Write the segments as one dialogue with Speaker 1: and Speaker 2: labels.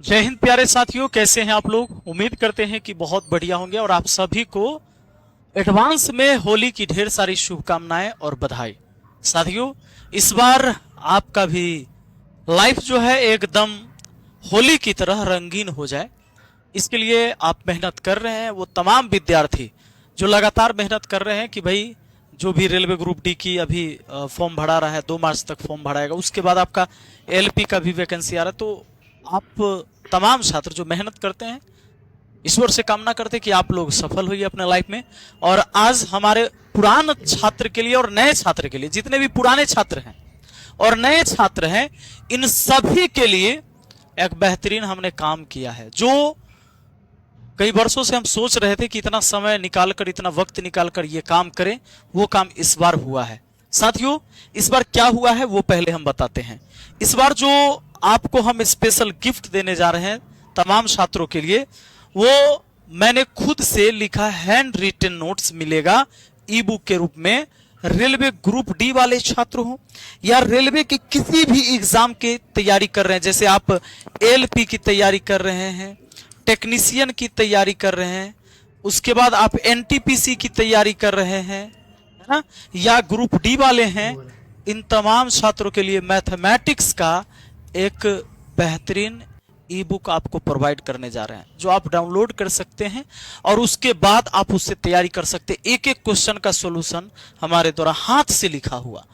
Speaker 1: जय हिंद प्यारे साथियों, कैसे हैं आप लोग। उम्मीद करते हैं कि बहुत बढ़िया होंगे और आप सभी को एडवांस में होली की ढेर सारी शुभकामनाएं और बधाई। साथियों, इस बार आपका भी लाइफ जो है एकदम होली की तरह रंगीन हो जाए, इसके लिए आप मेहनत कर रहे हैं। वो तमाम विद्यार्थी जो लगातार मेहनत कर रहे हैं कि भाई जो भी रेलवे ग्रुप डी की अभी फॉर्म भरा रहा है, 2 मार्च तक फॉर्म भराएगा, उसके बाद आपका एलपी का भी वैकेंसी आ रहा है। तो आप तमाम छात्र जो मेहनत करते हैं, ईश्वर से कामना करते हैं कि आप लोग सफल होइए अपने लाइफ में। और आज हमारे पुराने छात्र के लिए और नए छात्र के लिए, जितने भी पुराने छात्र हैं और नए छात्र हैं, इन सभी के लिए एक बेहतरीन हमने काम किया है। जो कई वर्षों से हम सोच रहे थे कि इतना समय निकालकर, इतना वक्त निकालकर ये काम करें, वो काम इस बार हुआ है। साथियों, इस बार क्या हुआ है वो पहले हम बताते हैं। इस बार जो आपको हम स्पेशल गिफ्ट देने जा रहे हैं तमाम छात्रों के लिए, वो मैंने खुद से लिखा हैंड रिटन नोट्स मिलेगा ई बुक के रूप में। रेलवे ग्रुप डी वाले छात्र हो या रेलवे के किसी भी एग्जाम की तैयारी कर रहे हैं, जैसे आप एलपी की तैयारी कर रहे हैं, टेक्नीशियन की तैयारी कर रहे हैं, उसके बाद आप एनटीपीसी की तैयारी कर रहे हैं, है ना, या ग्रुप डी वाले हैं, इन तमाम छात्रों के लिए मैथमेटिक्स का एक बेहतरीन ई बुक आपको प्रोवाइड करने जा रहे हैं, जो आप डाउनलोड कर सकते हैं और उसके बाद आप उससे तैयारी कर सकते हैं। एक एक क्वेश्चन का सॉल्यूशन हमारे द्वारा हाथ से लिखा हुआ।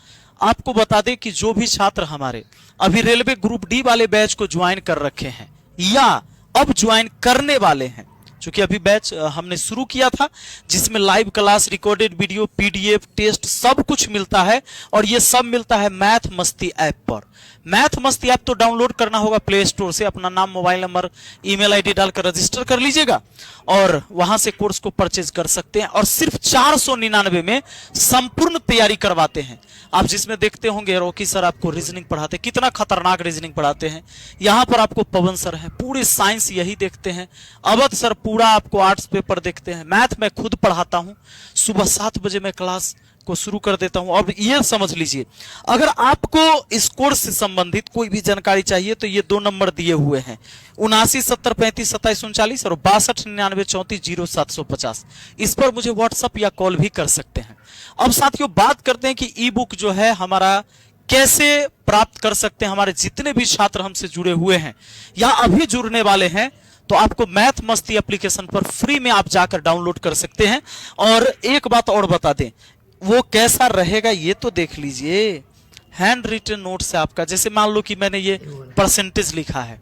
Speaker 1: आपको बता दें कि जो भी छात्र हमारे अभी रेलवे ग्रुप डी वाले बैच को ज्वाइन कर रखे हैं या अब ज्वाइन करने वाले हैं, क्योंकि अभी बैच हमने शुरू किया था जिसमें live class, recorded video, PDF, test सब कुछ मिलता है और ये सब मिलता है मैथ मस्ती ऐप पर। मैथ मस्ती ऐप तो डाउनलोड करना होगा प्ले स्टोर से। अपना नाम, मोबाइल नंबर, ईमेल आईडी डालकर रजिस्टर कर लीजिएगा और वहां से कोर्स को परचेज कर सकते हैं। और सिर्फ 499 में संपूर्ण तैयारी करवाते हैं। आप जिसमें देखते होंगे रॉकी सर आपको रीजनिंग पढ़ाते हैं, कितना खतरनाक रीजनिंग पढ़ाते हैं। यहाँ पर आपको पवन सर हैं, पूरे साइंस यही देखते हैं। अवध सर पूरा आपको आर्ट्स पेपर देखते हैं। मैथ मैं खुद पढ़ाता हूँ, सुबह 7 बजे मैं क्लास को शुरू कर देता हूं। अब ये समझ लीजिए, अगर आपको इस कोर्स से संबंधित कोई भी जानकारी चाहिए तो ये 2 नंबर दिए हुए हैं, 7970352739 और 6299340750। इस पर मुझे व्हाट्सएप या कॉल भी कर सकते हैं। अब साथियों, बात करते हैं कि ई बुक जो है हमारा कैसे प्राप्त कर सकते हैं। हमारे जितने भी छात्र हमसे जुड़े हुए हैं या अभी जुड़ने वाले हैं, तो आपको मैथ मस्ती एप्लीकेशन पर फ्री में आप जाकर डाउनलोड कर सकते हैं। और एक बात और बता दें, वो कैसा रहेगा ये तो देख लीजिए। हैंड रिटन नोट से आपका, जैसे मान लो कि मैंने ये परसेंटेज लिखा है,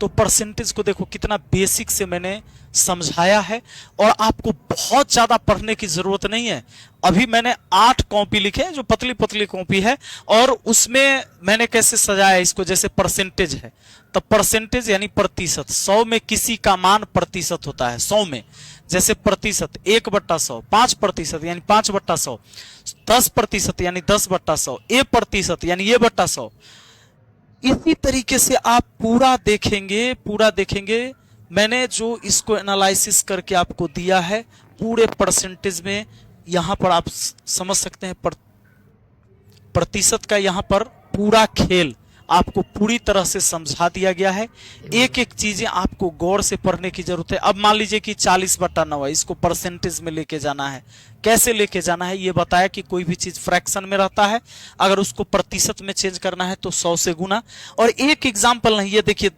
Speaker 1: तो परसेंटेज को देखो कितना बेसिक से मैंने समझाया है और आपको बहुत ज्यादा पढ़ने की जरूरत नहीं है। अभी मैंने 8 कॉपी लिखे हैं, जो पतली पतली कॉपी है, और उसमें मैंने कैसे सजाया इसको। जैसे परसेंटेज है तो परसेंटेज यानी प्रतिशत, 100 में किसी का मान प्रतिशत होता है, 100 में। जैसे प्रतिशत 1/100, 5% यानी 5/100, 10% यानी 10/100, ए प्रतिशत यानी ए बट्टा 100। इसी तरीके से आप पूरा देखेंगे। मैंने जो इसको एनालिसिस करके आपको दिया है पूरे परसेंटेज में, यहां पर आप समझ सकते हैं प्रतिशत का यहाँ पर पूरा खेल आपको पूरी तरह से समझा दिया गया है। एक एक चीजें आपको गौर से पढ़ने की जरूरत है। अब मान लीजिए कि 40/9 है, इसको परसेंटेज में लेके जाना है। कैसे लेके जाना है ये बताया कि कोई भी चीज फ्रैक्शन में रहता है, अगर उसको प्रतिशत में चेंज करना है तो 100 से गुना। और एक एग्जाम्पल नहीं, ये देखिए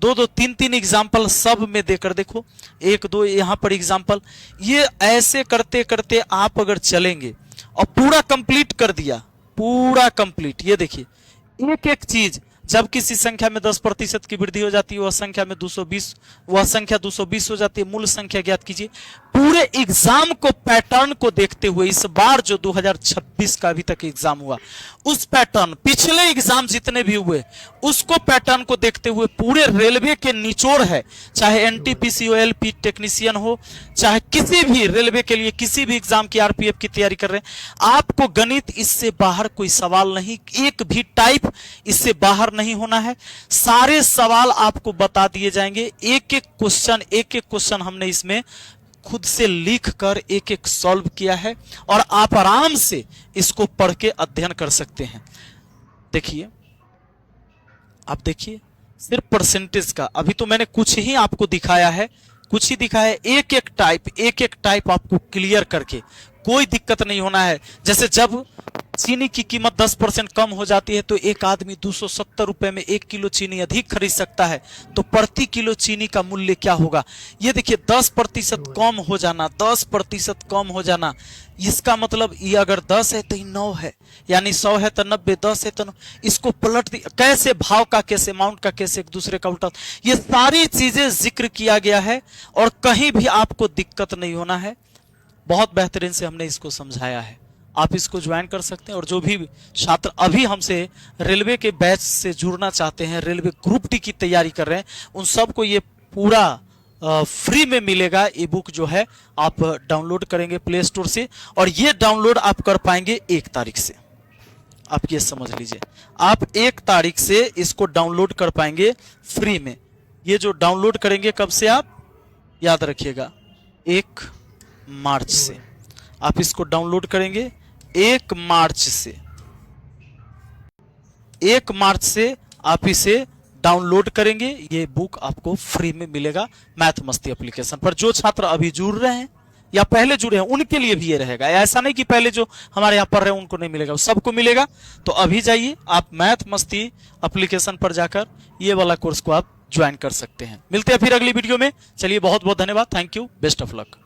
Speaker 1: 2-2, 3-3 एग्जाम्पल सब में देकर देखो, 1-2 यहाँ पर एग्जाम्पल। ये ऐसे करते करते आप अगर चलेंगे और पूरा कंप्लीट कर दिया, पूरा कंप्लीट, ये देखिए एक एक चीज। जब किसी संख्या में 10% की वृद्धि हो जाती है, वह संख्या में 220, वह संख्या 220 हो जाती है। मूल संख्या ज्ञात कीजिए। पूरे एग्जाम को, पैटर्न को देखते हुए, इस बार जो 2026 का अभी तक एग्जाम हुआ, उस पैटर्न, पिछले एग्जाम जितने भी हुए उसको पैटर्न को देखते हुए पूरे रेलवे के निचोड़ है, चाहे एनटीपीसी हो, एलपी टेक्नीशियन हो, चाहे किसी भी रेलवे के लिए किसी भी एग्जाम की, आरपीएफ की तैयारी कर रहे हैं, आपको गणित इससे बाहर कोई सवाल नहीं, एक भी टाइप इससे बाहर नहीं होना है। सारे सवाल आपको बता दिए जाएंगे। एक एक क्वेश्चन हमने इसमें खुद से लिख कर एक एक सॉल्व किया है और आप आराम से इसको पढ़ के अध्ययन कर सकते हैं। देखिए, आप देखिए सिर्फ परसेंटेज का। अभी तो मैंने कुछ ही आपको दिखाया है, कुछ ही दिखाया है, एक एक टाइप आपको क्लियर करके, कोई दिक्कत नहीं होना है। जैसे जब चीनी की कीमत 10% कम हो जाती है तो एक आदमी 270 रुपए में 1 किलो चीनी अधिक खरीद सकता है, तो प्रति किलो चीनी का मूल्य क्या होगा? ये देखिए 10% कम हो जाना, 10% कम हो जाना, इसका मतलब ये अगर 10 है तो ये 9 है, यानी 100 है तो 90, 10 है तो 9। इसको पलट दी, कैसे भाव का, कैसे अमाउंट का, कैसे एक दूसरे का उल्टा, ये सारी चीजें जिक्र किया गया है और कहीं भी आपको दिक्कत नहीं होना है। बहुत बेहतरीन से हमने इसको समझाया है, आप इसको ज्वाइन कर सकते हैं। और जो भी छात्र अभी हमसे रेलवे के बैच से जुड़ना चाहते हैं, रेलवे ग्रुप डी की तैयारी कर रहे हैं, उन सबको ये पूरा फ्री में मिलेगा। ई बुक जो है आप डाउनलोड करेंगे प्ले स्टोर से, और ये डाउनलोड आप कर पाएंगे 1 तारीख से। आप ये समझ लीजिए, आप 1 तारीख से इसको डाउनलोड कर पाएंगे फ्री में। ये जो डाउनलोड करेंगे कब से, आप याद रखिएगा 1 मार्च से आप इसको डाउनलोड करेंगे। 1 मार्च से, 1 मार्च से आप इसे डाउनलोड करेंगे। ये बुक आपको फ्री में मिलेगा मैथ मस्ती एप्लीकेशन पर। जो छात्र अभी जुड़ रहे हैं या पहले जुड़े हैं उनके लिए भी ये रहेगा, ऐसा नहीं कि पहले जो हमारे यहाँ पढ़ रहे हैं उनको नहीं मिलेगा, सबको मिलेगा। तो अभी जाइए आप मैथ मस्ती एप्लीकेशन पर जाकर ये वाला कोर्स को आप ज्वाइन कर सकते हैं। मिलते हैं फिर अगली वीडियो में। चलिए बहुत बहुत धन्यवाद, thank you, best of luck.